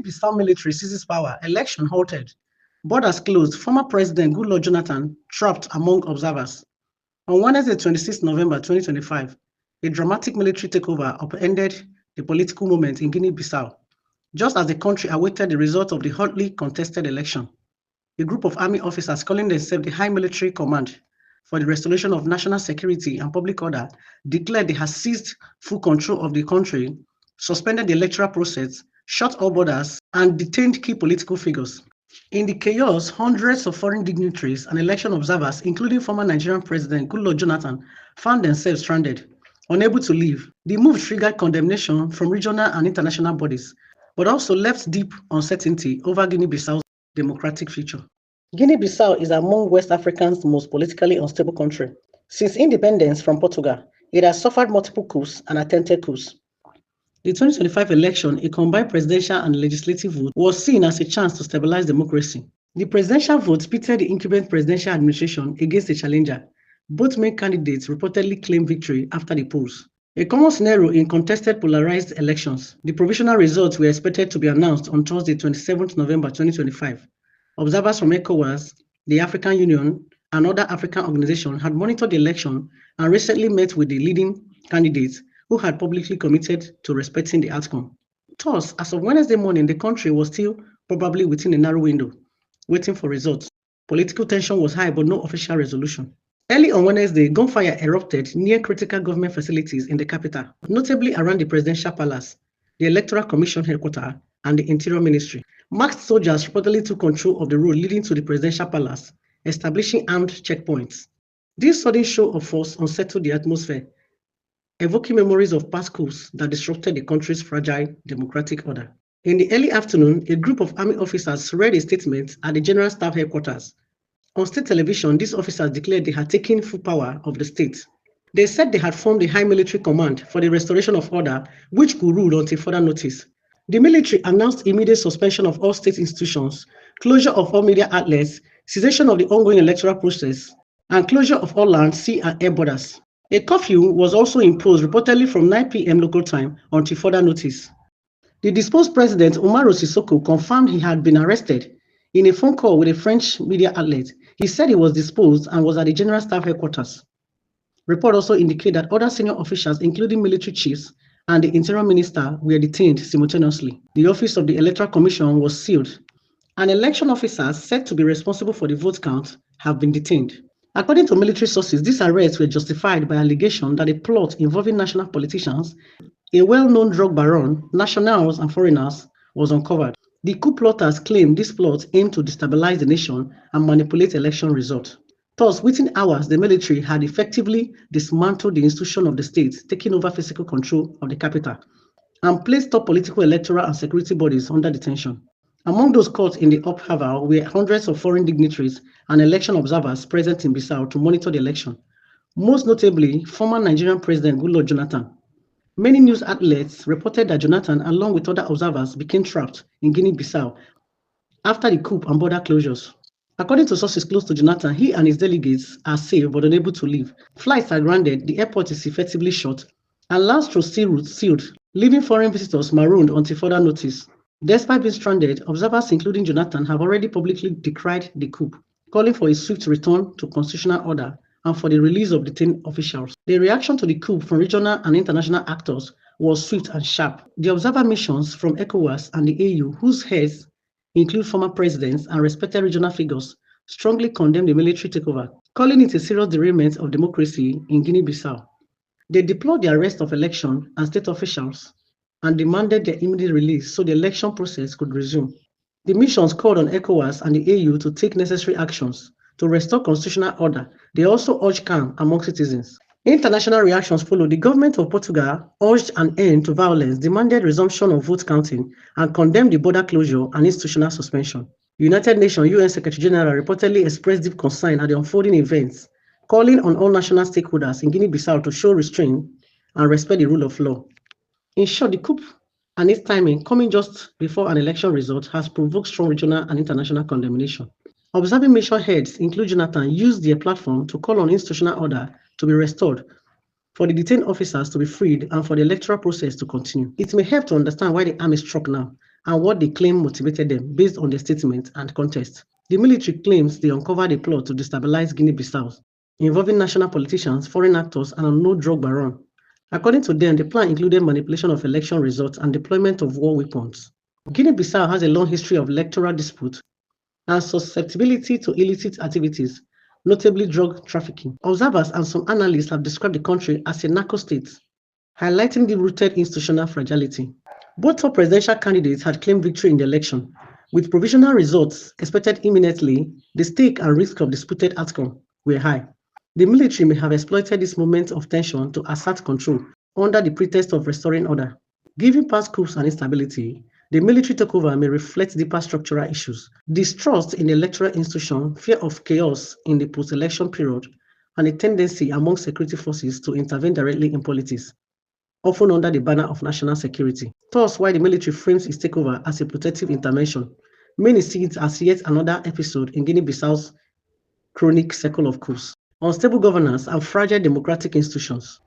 Guinea-Bissau military seizes power, election halted, borders closed, former President Goodluck Jonathan trapped among observers. On Wednesday, 26 November 2025, a dramatic military takeover upended the political moment in Guinea-Bissau, just as the country awaited the result of the hotly contested election. A group of army officers calling themselves the High Military Command for the Restoration of National Security and Public Order declared they had seized full control of the country, suspended the electoral process, shut all borders, and detained key political figures. In the chaos, hundreds of foreign dignitaries and election observers, including former Nigerian President Goodluck Jonathan, found themselves stranded, unable to leave. The move triggered condemnation from regional and international bodies, but also left deep uncertainty over Guinea-Bissau's democratic future. Guinea-Bissau is among West Africa's most politically unstable countries. Since independence from Portugal, it has suffered multiple coups and attempted coups. The 2025 election, a combined presidential and legislative vote, was seen as a chance to stabilize democracy. The presidential vote pitted the incumbent presidential administration against a challenger. Both main candidates reportedly claimed victory after the polls. A common scenario in contested polarized elections. The provisional results were expected to be announced on Thursday, 27 November 2025. Observers from ECOWAS, the African Union, and other African organizations had monitored the election and recently met with the leading candidates who had publicly committed to respecting the outcome. Thus, as of Wednesday morning, the country was still probably within a narrow window, waiting for results. Political tension was high, but no official resolution. Early on Wednesday, gunfire erupted near critical government facilities in the capital, notably around the Presidential Palace, the Electoral Commission headquarters, and the Interior Ministry. Masked soldiers reportedly took control of the road leading to the Presidential Palace, establishing armed checkpoints. This sudden show of force unsettled the atmosphere, evoking memories of past coups that disrupted the country's fragile democratic order. In the early afternoon, a group of army officers read a statement at the General Staff headquarters. On state television, these officers declared they had taken full power of the state. They said they had formed a High Military Command for the restoration of order, which could rule until further notice. The military announced immediate suspension of all state institutions, closure of all media outlets, cessation of the ongoing electoral process, and closure of all land, sea, and air borders. A curfew was also imposed reportedly from 9 p.m. local time until further notice. The disposed president, Umaru Sissoco, confirmed he had been arrested. In a phone call with a French media outlet, he said he was disposed and was at the General Staff headquarters. Reports also indicate that other senior officials, including military chiefs and the Interior Minister, were detained simultaneously. The office of the Electoral Commission was sealed, and election officers said to be responsible for the vote count have been detained. According to military sources, these arrests were justified by allegations that a plot involving national politicians, a well-known drug baron, nationals and foreigners, was uncovered. The coup plotters claim this plot aimed to destabilize the nation and manipulate election results. Thus, within hours, the military had effectively dismantled the institution of the state, taking over physical control of the capital, and placed top political, electoral, and security bodies under detention. Among those caught in the upheaval were hundreds of foreign dignitaries and election observers present in Bissau to monitor the election, most notably former Nigerian President Goodluck Jonathan. Many news outlets reported that Jonathan, along with other observers, became trapped in Guinea-Bissau after the coup and border closures. According to sources close to Jonathan, he and his delegates are safe but unable to leave. Flights are grounded, the airport is effectively shut, and land through sea routes sealed, leaving foreign visitors marooned until further notice. Despite being stranded, observers including Jonathan have already publicly decried the coup, calling for a swift return to constitutional order and for the release of detained officials. The reaction to the coup from regional and international actors was swift and sharp. The observer missions from ECOWAS and the AU, whose heads include former presidents and respected regional figures, strongly condemned the military takeover, calling it a serious derailment of democracy in Guinea-Bissau. They deplored the arrest of election and state officials and demanded their immediate release so the election process could resume. The missions called on ECOWAS and the AU to take necessary actions to restore constitutional order. They also urged calm among citizens. International reactions followed. The government of Portugal urged an end to violence, demanded resumption of vote counting, and condemned the border closure and institutional suspension. United Nations UN Secretary General reportedly expressed deep concern at the unfolding events, calling on all national stakeholders in Guinea-Bissau to show restraint and respect the rule of law. In short, the coup and its timing, coming just before an election result, has provoked strong regional and international condemnation. Observing mission heads, including Jonathan, used their platform to call on institutional order to be restored, for the detained officers to be freed, and for the electoral process to continue. It may help to understand why the army struck now, and what they claim motivated them based on their statement and context. The military claims they uncovered a plot to destabilize Guinea-Bissau, involving national politicians, foreign actors, and unknown drug baron. According to them, the plan included manipulation of election results and deployment of war weapons. Guinea-Bissau has a long history of electoral disputes and susceptibility to illicit activities, notably drug trafficking. Observers and some analysts have described the country as a narco state, highlighting the rooted institutional fragility. Both top presidential candidates had claimed victory in the election. With provisional results expected imminently, the stake and risk of disputed outcome were high. The military may have exploited this moment of tension to assert control under the pretext of restoring order. Given past coups and instability, the military takeover may reflect deeper structural issues: distrust in the electoral institution, fear of chaos in the post-election period, and a tendency among security forces to intervene directly in politics, often under the banner of national security. Thus, while the military frames its takeover as a protective intervention, many see it as yet another episode in Guinea-Bissau's chronic cycle of coups, unstable governance, and fragile democratic institutions.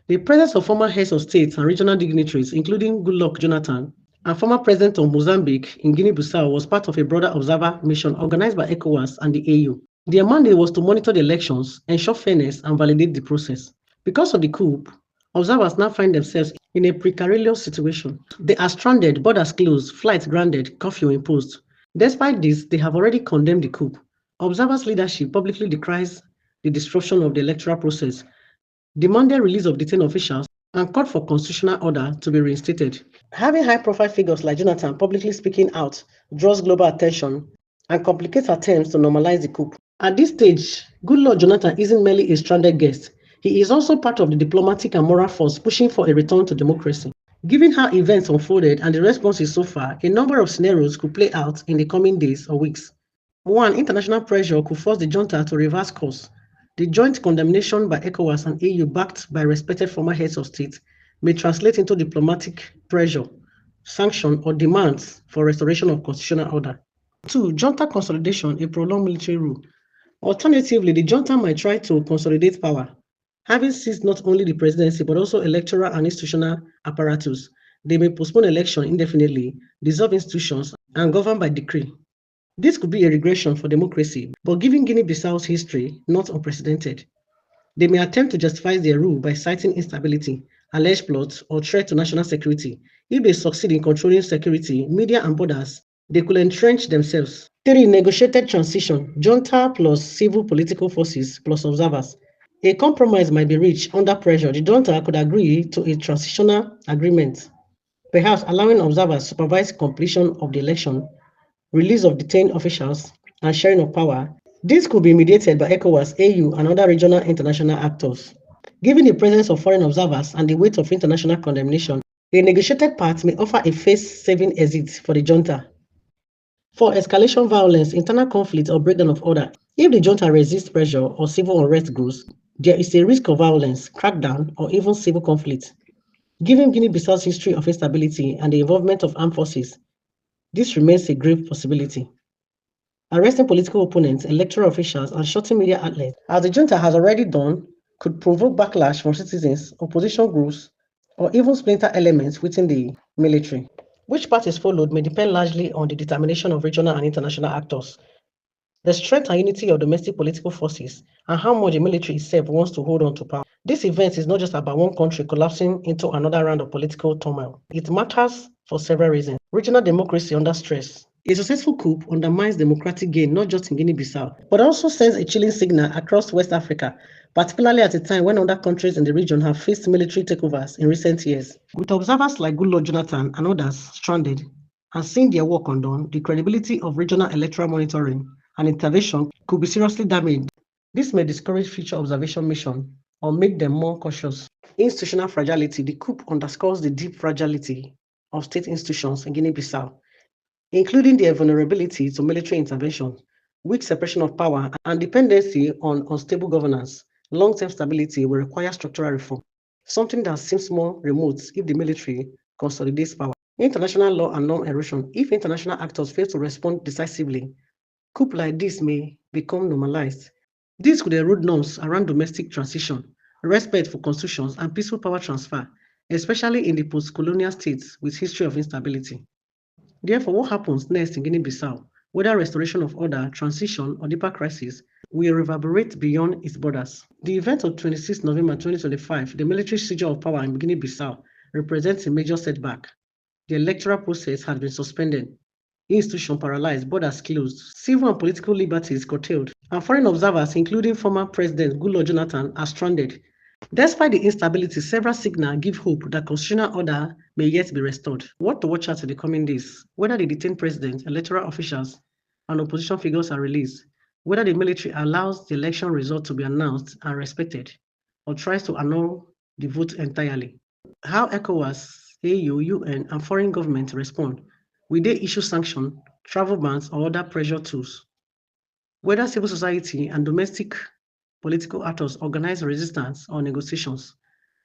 The presence of former heads of state and regional dignitaries, including Goodluck Jonathan and former president of Mozambique in Guinea-Bissau, was part of a broader observer mission organized by ECOWAS and the AU. Their mandate was to monitor the elections, ensure fairness, and validate the process. Because of the coup, observers now find themselves in a precarious situation. They are stranded, borders closed, flights grounded, curfew imposed. Despite this, they have already condemned the coup. Observers' leadership publicly decries the disruption of the electoral process, demanded release of detained officials, and called for constitutional order to be reinstated. Having high-profile figures like Jonathan publicly speaking out draws global attention and complicates attempts to normalize the coup. At this stage, Goodluck Jonathan isn't merely a stranded guest. He is also part of the diplomatic and moral force pushing for a return to democracy. Given how events unfolded and the responses so far, a number of scenarios could play out in the coming days or weeks. One, international pressure could force the junta to reverse course. The joint condemnation by ECOWAS and EU, backed by respected former heads of state, may translate into diplomatic pressure, sanction, or demands for restoration of constitutional order. Two, junta consolidation, a prolonged military rule. Alternatively, the junta might try to consolidate power, having seized not only the presidency but also electoral and institutional apparatus. They may postpone election indefinitely, dissolve institutions, and govern by decree. This could be a regression for democracy, but given Guinea-Bissau's history, not unprecedented. They may attempt to justify their rule by citing instability, alleged plots, or threat to national security. If they succeed in controlling security, media, and borders, they could entrench themselves. Three, negotiated transition, junta plus civil political forces plus observers. A compromise might be reached under pressure. The junta could agree to a transitional agreement, perhaps allowing observers to supervise completion of the election, release of detained officials, and sharing of power. This could be mediated by ECOWAS, AU, and other regional international actors. Given the presence of foreign observers and the weight of international condemnation, a negotiated path may offer a face-saving exit for the junta. For escalation violence, internal conflict, or breakdown of order, if the junta resists pressure or civil unrest grows, there is a risk of violence, crackdown, or even civil conflict. Given Guinea-Bissau's history of instability and the involvement of armed forces, this remains a grave possibility. Arresting political opponents, electoral officials, and shutting media outlets, as the junta has already done, could provoke backlash from citizens, opposition groups, or even splinter elements within the military. Which path is followed may depend largely on the determination of regional and international actors, the strength and unity of domestic political forces, and how much the military itself wants to hold on to power. This event is not just about one country collapsing into another round of political turmoil. It matters for several reasons. Regional democracy under stress. A successful coup undermines democratic gain not just in Guinea-Bissau, but also sends a chilling signal across West Africa, particularly at a time when other countries in the region have faced military takeovers in recent years. With observers like Goodluck Jonathan and others stranded and seeing their work undone, the credibility of regional electoral monitoring and intervention could be seriously damaged. This may discourage future observation missions or make them more cautious. Institutional fragility. The coup underscores the deep fragility of state institutions in Guinea-Bissau, including their vulnerability to military intervention, weak separation of power, and dependency on unstable governance. Long-term stability will require structural reform, something that seems more remote if the military consolidates power. International law and norm erosion. If international actors fail to respond decisively, coup like this may become normalized. This could erode norms around domestic transition, respect for constitutions, and peaceful power transfer, especially in the post-colonial states with history of instability. Therefore, what happens next in Guinea-Bissau, whether restoration of order, transition, or deeper crisis, will reverberate beyond its borders. The event of 26 November 2025, the military seizure of power in Guinea-Bissau, represents a major setback. The electoral process has been suspended, institutions paralyzed, borders closed, civil and political liberties curtailed, and foreign observers, including former President Goodluck Jonathan, are stranded. Despite the instability, several signals give hope that constitutional order may yet be restored. What to watch out in the coming days: whether the detained president, electoral officials, and opposition figures are released, whether the military allows the election result to be announced and respected, or tries to annul the vote entirely. How ECOWAS, AU, UN, and foreign governments respond: will they issue sanctions, travel bans, or other pressure tools? Whether civil society and domestic political actors organize resistance or negotiations,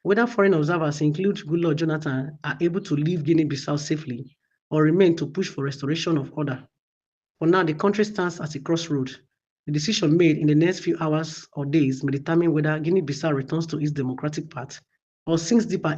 whether foreign observers, include Goodluck Jonathan, are able to leave Guinea-Bissau safely or remain to push for restoration of order. For now, the country stands at a crossroad. The decision made in the next few hours or days may determine whether Guinea-Bissau returns to its democratic path or sinks deeper